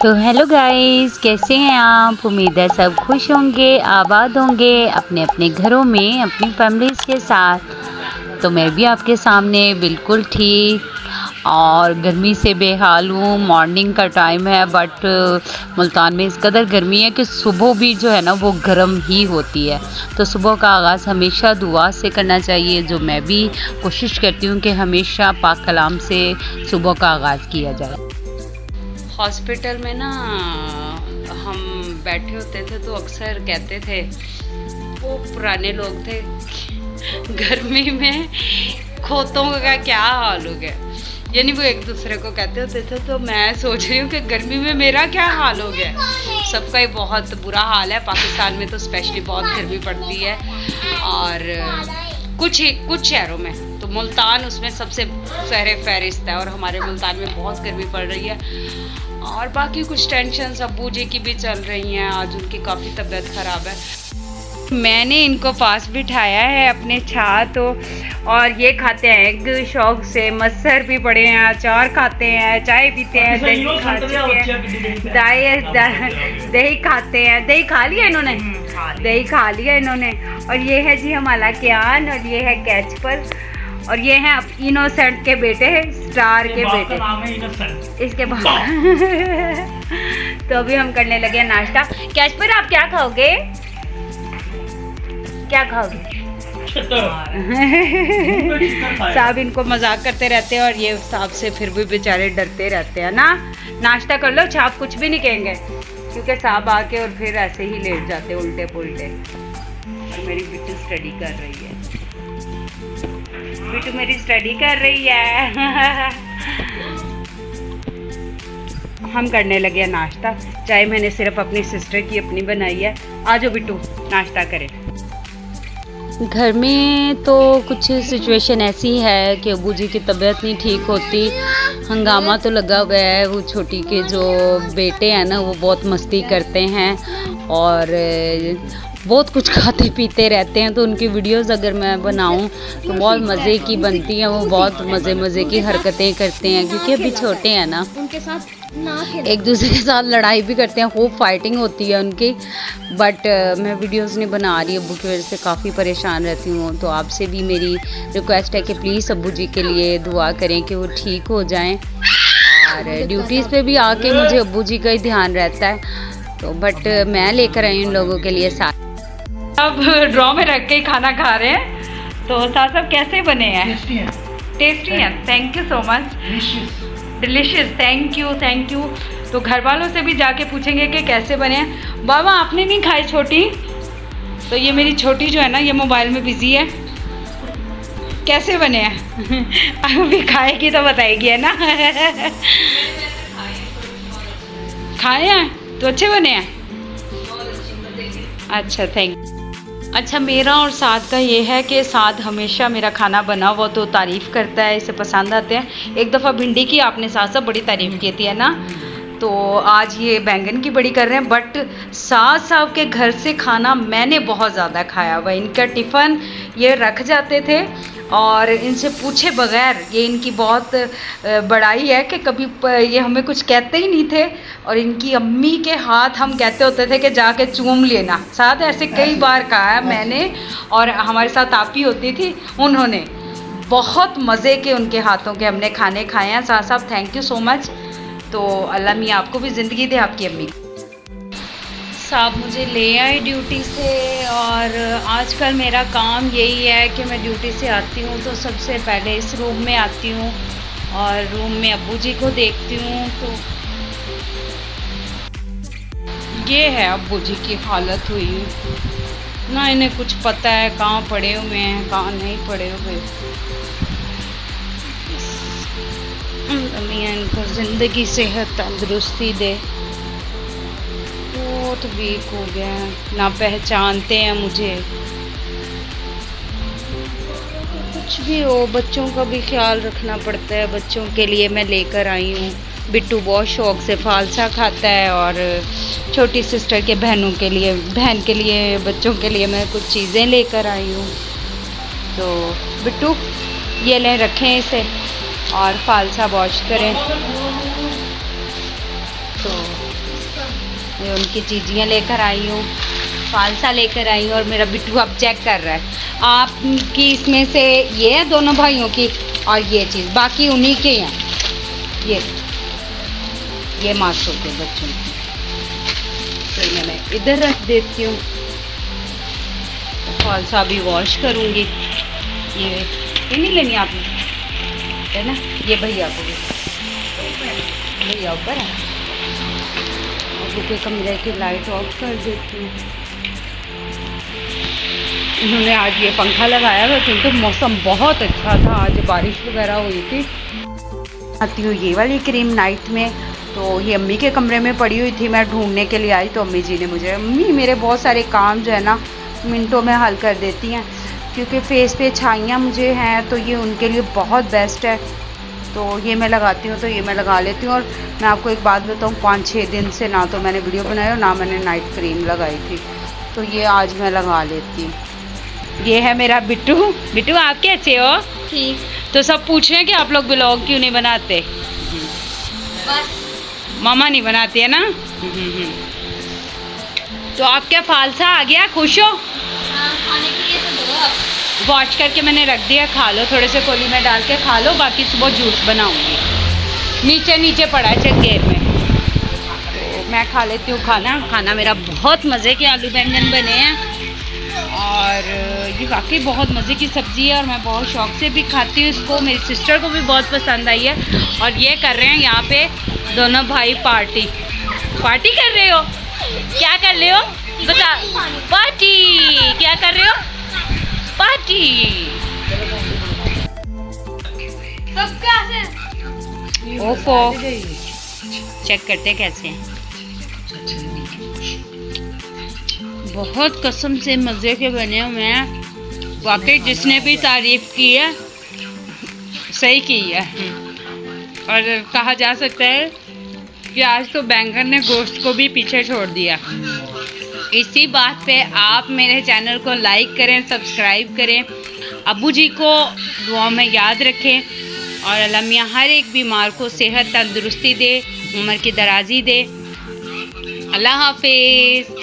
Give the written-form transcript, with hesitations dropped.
तो hello guys, कैसे हैं आप। उम्मीद है सब खुश होंगे, आबाद होंगे अपने अपने घरों में अपनी फैमिलीज़ के साथ। तो मैं भी आपके सामने बिल्कुल ठीक और गर्मी से बेहाल हूँ। मॉर्निंग का टाइम है बट मुल्तान में इस कदर गर्मी है कि सुबह भी जो है ना वो गर्म ही होती है। तो सुबह का आगाज़ हमेशा दुआ से करना चाहिए, जो मैं भी कोशिश करती हूँ कि हमेशा पाक कलाम से सुबह का आगाज़ किया जाए। हॉस्पिटल में ना हम बैठे होते थे तो अक्सर कहते थे, वो पुराने लोग थे, गर्मी में खोतों का क्या हाल हो गया, यानी वो एक दूसरे को कहते होते थे। तो मैं सोच रही हूँ कि गर्मी में मेरा क्या हाल हो गया। सबका ही बहुत बुरा हाल है, पाकिस्तान में तो स्पेशली बहुत गर्मी पड़ती है और कुछ शहरों में तो मुल्तान उसमें सबसे फहरे फहरिस्त है और हमारे मुल्तान में बहुत गर्मी पड़ रही है। और बाकी कुछ टेंशन अब्बू जी की भी चल रही हैं, आज उनकी काफ़ी तबीयत ख़राब है। मैंने इनको पास बिठाया है अपने छात और ये खाते हैं एग शौक से, मसर भी पड़े हैं, अचार खाते हैं, चाय पीते हैं, दही खा चुके हैं, दही खाते हैं। दही खा लिया इन्होंने, दही खा लिया इन्होंने। और ये है जी हमारा क्यान और ये है कैचपर और ये हैं इनोसेंट के बेटे, स्टार के बेटे इसके बाद। तो अभी हम करने लगे नाश्ता। कैचपर आप क्या खाओगे, क्या खाओगे? साहब इनको मजाक करते रहते हैं और ये साहब से फिर भी बेचारे डरते रहते हैं ना। नाश्ता कर लो, छाप कुछ भी नहीं कहेंगे क्योंकि साहब आके और फिर ऐसे ही लेट जाते उल्टे पुल्टे। और मेरी बिट्टू स्टडी कर रही है, बिट्टू मेरी स्टडी कर रही है। हम करने लगे नाश्ता। चाय मैंने सिर्फ अपनी सिस्टर की अपनी बनाई है। आ जाओ बिट्टू नाश्ता करें। घर में तो कुछ सिचुएशन ऐसी है कि अबू जी की तबीयत नहीं ठीक होती, हंगामा तो लगा हुआ है। वो छोटी के जो बेटे हैं ना वो बहुत मस्ती करते हैं और बहुत कुछ खाते पीते रहते हैं। तो उनकी वीडियोस अगर मैं बनाऊं तो बहुत मज़े की बनती हैं। वो बहुत मज़े की हरकतें करते हैं क्योंकि अभी छोटे हैं ना, उनके साथ एक दूसरे के साथ लड़ाई भी करते हैं, खूब फाइटिंग होती है उनकी। बट मैं वीडियोस नहीं बना रही, अब्बू की वजह से काफ़ी परेशान रहती हूँ। तो आपसे भी मेरी रिक्वेस्ट है कि प्लीज़ अब्बू जी के लिए दुआ करें कि वो ठीक हो जाएं। और ड्यूटीज़ पे भी आके मुझे अब्बू जी का ही ध्यान रहता है। तो बट मैं लेकर आई उन लोगों के लिए साथ। अब ड्रॉ में रख के खाना खा रहे हैं। तो साहब सब कैसे बने हैं? टेस्टी हैं। Thank you so much, delicious. Thank you. तो घर वालों से भी जाके पूछेंगे कि कैसे बने हैं। बाबा आपने नहीं खाए छोटी? तो ये मेरी छोटी जो है ना ये मोबाइल में बिजी है। कैसे बने हैं? अभी खाएगी तो बताएगी, है ना। खाए हैं तो अच्छे बने हैं। अच्छा थैंक यू। अच्छा मेरा और साद का ये है कि साद हमेशा मेरा खाना बना हुआ तो तारीफ़ करता है, इसे पसंद आते हैं। एक दफ़ा भिंडी की आपने साथ साथ बड़ी तारीफ़ की थी, है ना। तो आज ये बैंगन की बड़ी कर रहे हैं। बट साद साहब के घर से खाना मैंने बहुत ज़्यादा खाया हुआ। इनका टिफ़न ये रख जाते थे और इनसे पूछे बगैर, ये इनकी बहुत बड़ाई है कि कभी ये हमें कुछ कहते ही नहीं थे। और इनकी अम्मी के हाथ हम कहते होते थे कि जाके चूम लेना। साथ ऐसे कई बार कहा है मैंने, और हमारे साथ आपी होती थी, उन्होंने बहुत मज़े के उनके हाथों के हमने खाने खाए हैं। साहब थैंक यू सो मच। तो अल्लाह मियाँ आपको भी ज़िंदगी दे, आपकी अम्मी। साहब मुझे ले आए ड्यूटी से और आजकल मेरा काम यही है कि मैं ड्यूटी से आती हूँ तो सबसे पहले इस रूम में आती हूँ और रूम में अब्बू जी को देखती हूँ। तो ये है अब्बू जी की हालत हुई ना, इन्हें कुछ पता है कहाँ पड़े हुए हैं कहाँ नहीं पड़े हुए। अम्मी इनको ज़िंदगी सेहत तंदुरुस्ती दे। बहुत वीक हो गया है, ना पहचानते हैं मुझे। कुछ भी हो बच्चों का भी ख्याल रखना पड़ता है। बच्चों के लिए मैं लेकर आई हूँ। बिट्टू बहुत शौक से फालसा खाता है और छोटी सिस्टर के बहन के लिए बच्चों के लिए मैं कुछ चीज़ें लेकर आई हूँ। तो बिट्टू ये लें, रखें इसे और फालसा वॉश करें। तो ये उनकी चीज़ियाँ लेकर आई हूँ, फालसा लेकर आई हूँ और मेरा बिट्टू अब चेक कर रहा है। आपकी इसमें से ये है दोनों भाइयों की और ये चीज़ बाकी उन्हीं के हैं। ये मासूम के बच्चों की तो इन्हें मैं इधर रख देती हूँ। फालसा भी वॉश करूँगी। ये नहीं लेनी आपने, है ना? ये भैया को भी, भैया ऊपर है। रुके कमरे की लाइट ऑफ कर देती हूँ। इन्होंने आज ये पंखा लगाया था क्योंकि मौसम बहुत अच्छा था, आज बारिश वगैरह हुई थी। आती हूँ ये वाली क्रीम नाइट में, तो ये अम्मी के कमरे में पड़ी हुई थी, मैं ढूंढने के लिए आई तो अम्मी जी ने मुझे, अम्मी मेरे बहुत सारे काम जो है ना मिनटों में हल कर देती हैं, क्योंकि फेस पे छाइयाँ मुझे हैं तो ये उनके लिए बहुत बेस्ट है। तो ये मैं लगाती हूँ, तो ये मैं लगा लेती हूँ। और मैं आपको एक बात बताऊँ, 5-6 दिन से ना तो मैंने वीडियो बनाई और ना मैंने नाइट क्रीम लगाई थी, तो ये आज मैं लगा लेती हूँ। ये है मेरा बिट्टू। बिट्टू आप कैसे हो? ठीक। तो सब पूछ रहे हैं कि आप लोग ब्लॉग क्यों नहीं बनाते? बस मामा नहीं बनाती है ना? तो आपका फालसा आ गया, खुश हो? खाने के लिए तो दो अब। वॉश करके मैंने रख दिया, खा लो, थोड़े से कोली में डाल के खा लो, बाकी सुबह जूस बनाऊंगी। नीचे पड़ा है चंगेर में, तो मैं खा लेती हूँ खाना मेरा बहुत मज़े के आलू बैंगन बने हैं और ये वाकई बहुत मज़े की सब्ज़ी है और मैं बहुत शौक़ से भी खाती हूँ इसको। मेरी सिस्टर को भी बहुत पसंद आई है। और ये कर रहे हैं यहाँ पे दोनों भाई पार्टी कर रहे हो? क्या कर रहे हो बता? पार्टी क्या कर रहे हो? पार्टी। ओफो, चेक करते कैसे हैं। बहुत कसम से मज़े के बने हुए हैं, वाकई जिसने भी तारीफ़ की है सही की है। और कहा जा सकता है कि आज तो बैंगन ने गोश्त को भी पीछे छोड़ दिया। इसी बात पे आप मेरे चैनल को लाइक करें, सब्सक्राइब करें, अब्बू जी को दुआओं में याद रखें और अल्लाह मियां हर एक बीमार को सेहत तंदुरुस्ती दे, उम्र की दराजी दे। अल्लाह हाफिज़।